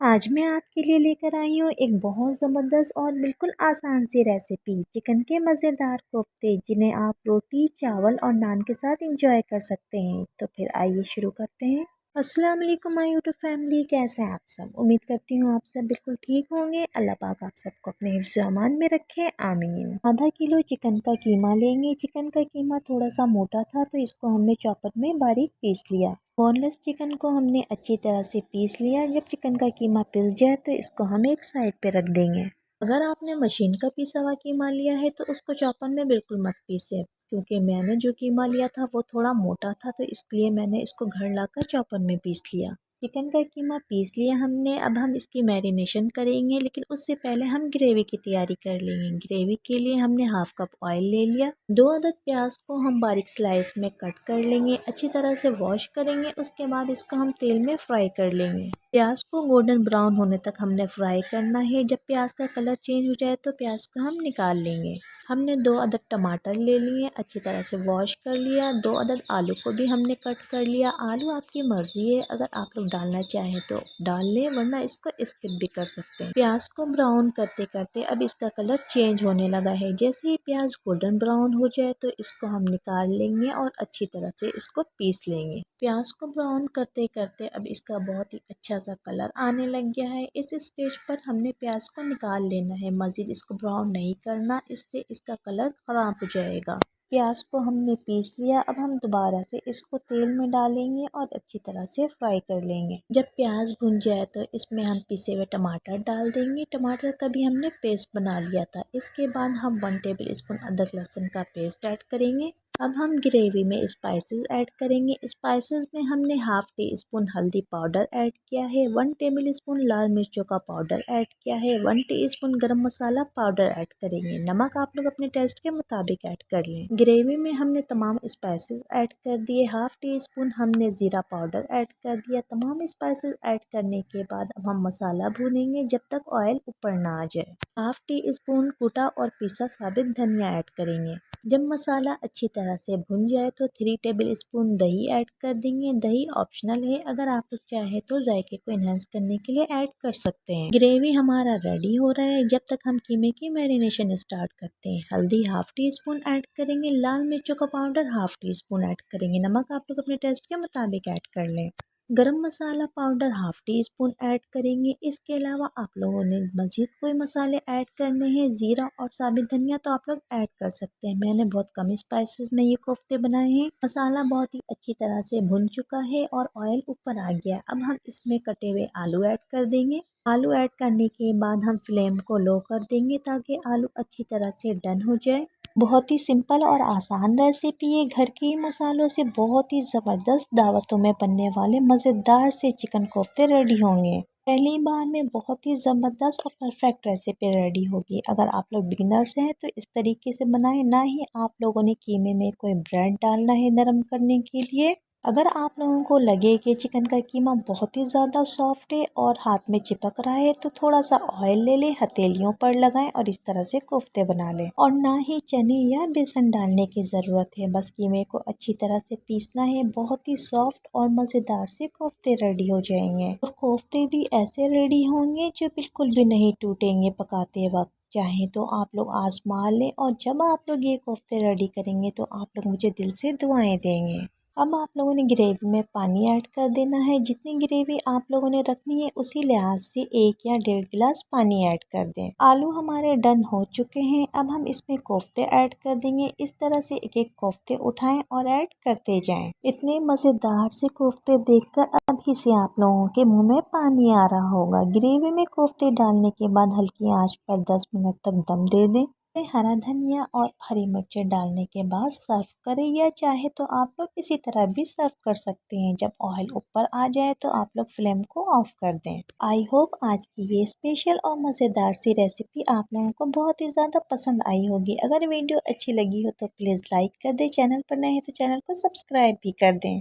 आज मैं आपके लिए लेकर आई हूँ एक बहुत ज़बरदस्त और बिल्कुल आसान सी रेसिपी चिकन के मज़ेदार कोफ्ते जिन्हें आप रोटी चावल और नान के साथ एंजॉय कर सकते हैं। तो फिर आइए शुरू करते हैं। अस्सलाम वालेकुम माय यूट्यूब फैमिली, कैसे हैं आप सब। उम्मीद करती हूँ आप सब बिल्कुल ठीक होंगे। अल्लाह पाक आप सबको अपने हिफ्ज़ अमान में रखे, आमीन। आधा किलो चिकन का कीमा लेंगे। चिकन का कीमा थोड़ा सा मोटा था तो इसको हमने चॉपर में बारीक पीस लिया। बोनलेस चिकन को हमने अच्छी तरह से पीस लिया। जब चिकन का कीमा पिस जाए तो इसको हम एक साइड पे रख देंगे। अगर आपने मशीन का पिसा हुआ कीमा लिया है तो उसको चॉपर में बिल्कुल मत पीसे, क्योंकि मैंने जो कीमा लिया था वो थोड़ा मोटा था तो इसलिए मैंने इसको घर लाकर चॉपर में पीस लिया। चिकन का कीमा पीस लिया हमने। अब हम इसकी मैरिनेशन करेंगे, लेकिन उससे पहले हम ग्रेवी की तैयारी कर लेंगे। ग्रेवी के लिए हमने हाफ कप ऑयल ले लिया। 2 अदद प्याज को हम बारीक स्लाइस में कट कर लेंगे। अच्छी तरह से वॉश करेंगे, उसके बाद इसको हम तेल में फ्राई कर लेंगे। प्याज को गोल्डन ब्राउन होने तक हमने फ्राई करना है। जब प्याज का कलर चेंज हो जाए तो प्याज को हम निकाल लेंगे। हमने 2 अदद टमाटर ले लिए, अच्छी तरह से वॉश कर लिया। 2 अदद आलू को भी हमने कट कर लिया। आलू आपकी मर्जी है, अगर आप लोग डालना चाहें तो डाल लें, वरना इसको स्किप भी कर सकते हैं। प्याज को ब्राउन करते करते अब इसका कलर चेंज होने लगा है। जैसे ही प्याज गोल्डन ब्राउन हो जाए तो इसको हम निकाल लेंगे और अच्छी तरह से इसको पीस लेंगे। प्याज को ब्राउन करते करते अब इसका बहुत ही अच्छा सा कलर आने लग गया है। इस स्टेज पर हमने प्याज को निकाल लेना है, मज़ीद इसको ब्राउन नहीं करना, इससे इसका कलर ख़राब हो जाएगा। प्याज को हमने पीस लिया। अब हम दोबारा से इसको तेल में डालेंगे और अच्छी तरह से फ्राई कर लेंगे। जब प्याज भुन जाए तो इसमें हम पिसे हुए टमाटर डाल देंगे। टमाटर का भी हमने पेस्ट बना लिया था। इसके बाद हम 1 टेबल स्पून अदरक लहसुन का पेस्ट ऐड करेंगे। अब हम ग्रेवी में स्पाइसेस ऐड करेंगे। स्पाइसेस में हमने हाफ टी स्पून हल्दी पाउडर ऐड किया है, 1 टेबल स्पून लाल मिर्चों का पाउडर ऐड किया है, 1 टीस्पून गरम मसाला पाउडर ऐड करेंगे। नमक आप लोग अपने टेस्ट के मुताबिक ऐड कर लें। ग्रेवी में हमने तमाम स्पाइसेस ऐड कर दिए। हाफ टी स्पून हमने ज़ीरा पाउडर ऐड कर दिया। तमाम स्पाइसेस ऐड करने के बाद अब हम मसाला भूनेंगे जब तक ऑयल ऊपर ना आ जाए। हाफ टी स्पून कुटा और पिसा साबित धनिया ऐड करेंगे। जब मसाला अच्छी तरह से भुन जाए तो 3 टेबल स्पून दही ऐड कर देंगे। दही ऑप्शनल है, अगर आप लोग चाहे तो जायके को इन्हांस करने के लिए ऐड कर सकते हैं। ग्रेवी हमारा रेडी हो रहा है। जब तक हम कीमे की मैरिनेशन स्टार्ट करते हैं, हल्दी हाफ टी स्पून ऐड करेंगे, लाल मिर्चों का powder half teaspoon add करेंगे, नमक आप लोग अपने टेस्ट के मुताबिक ऐड कर लें। Garam masala powder half teaspoon add करेंगे। इसके अलावा आप लोगों ने मज़ीद कोई मसाले ऐड करने हैं, ज़ीरा और साबित धनिया तो आप लोग ऐड कर सकते हैं। मैंने बहुत कम स्पाइसेस में ये कोफ्ते बनाए हैं। मसाला बहुत ही अच्छी तरह से भुन चुका है और ऑयल ऊपर आ गया। अब हम इसमें कटे हुए आलू ऐड कर देंगे। आलू ऐड करने के बाद हम फ्लेम को लो कर देंगे ताकि आलू अच्छी तरह से डन हो जाए। बहुत ही सिंपल और आसान रेसिपी है। घर के ही मसालों से बहुत ही ज़बरदस्त दावतों में बनने वाले मज़ेदार से चिकन कोफ्ते रेडी होंगे। पहली बार में बहुत ही ज़बरदस्त और परफेक्ट रेसिपी रेडी होगी। अगर आप लोग बिगिनर्स हैं तो इस तरीके से बनाएं। ना ही आप लोगों ने कीमे में कोई ब्रेड डालना है नरम करने के लिए। अगर आप लोगों को लगे कि चिकन का कीमा बहुत ही ज़्यादा सॉफ्ट है और हाथ में चिपक रहा है तो थोड़ा सा ऑयल ले लें, हथेलियों पर लगाएं और इस तरह से कोफ्ते बना लें। और ना ही चने या बेसन डालने की ज़रूरत है, बस कीमे को अच्छी तरह से पीसना है। बहुत ही सॉफ्ट और मज़ेदार से कोफ्ते रेडी हो जाएंगे। और कोफ्ते भी ऐसे रेडी होंगे जो बिल्कुल भी नहीं टूटेंगे पकाते वक्त। चाहे तो आप लोग आजमा लें और जब आप लोग ये कोफ्ते रेडी करेंगे तो आप लोग मुझे दिल से दुआएं देंगे। अब आप लोगों ने ग्रेवी में पानी ऐड कर देना है। जितनी ग्रेवी आप लोगों ने रखनी है उसी लिहाज से 1 या 1.5 गिलास पानी ऐड कर दें। आलू हमारे डन हो चुके हैं। अब हम इसमें कोफ्ते ऐड कर देंगे। इस तरह से एक एक कोफ्ते उठाएं और ऐड करते जाएं। इतने मज़ेदार से कोफ्ते देखकर अभी से आप लोगों के मुंह में पानी आ रहा होगा। ग्रेवी में कोफ्ते डालने के बाद हल्की आंच पर 10 मिनट तक दम दे दें। हरा धनिया और हरी मिर्चें डालने के बाद सर्व करें, या चाहे तो आप लोग इसी तरह भी सर्व कर सकते हैं। जब ऑयल ऊपर आ जाए तो आप लोग फ्लेम को ऑफ कर दें। आई होप आज की ये स्पेशल और मज़ेदार सी रेसिपी आप लोगों को बहुत ही ज़्यादा पसंद आई होगी। अगर वीडियो अच्छी लगी हो तो प्लीज़ लाइक कर दें, चैनल पर नए हैं तो चैनल को सब्सक्राइब भी कर दें।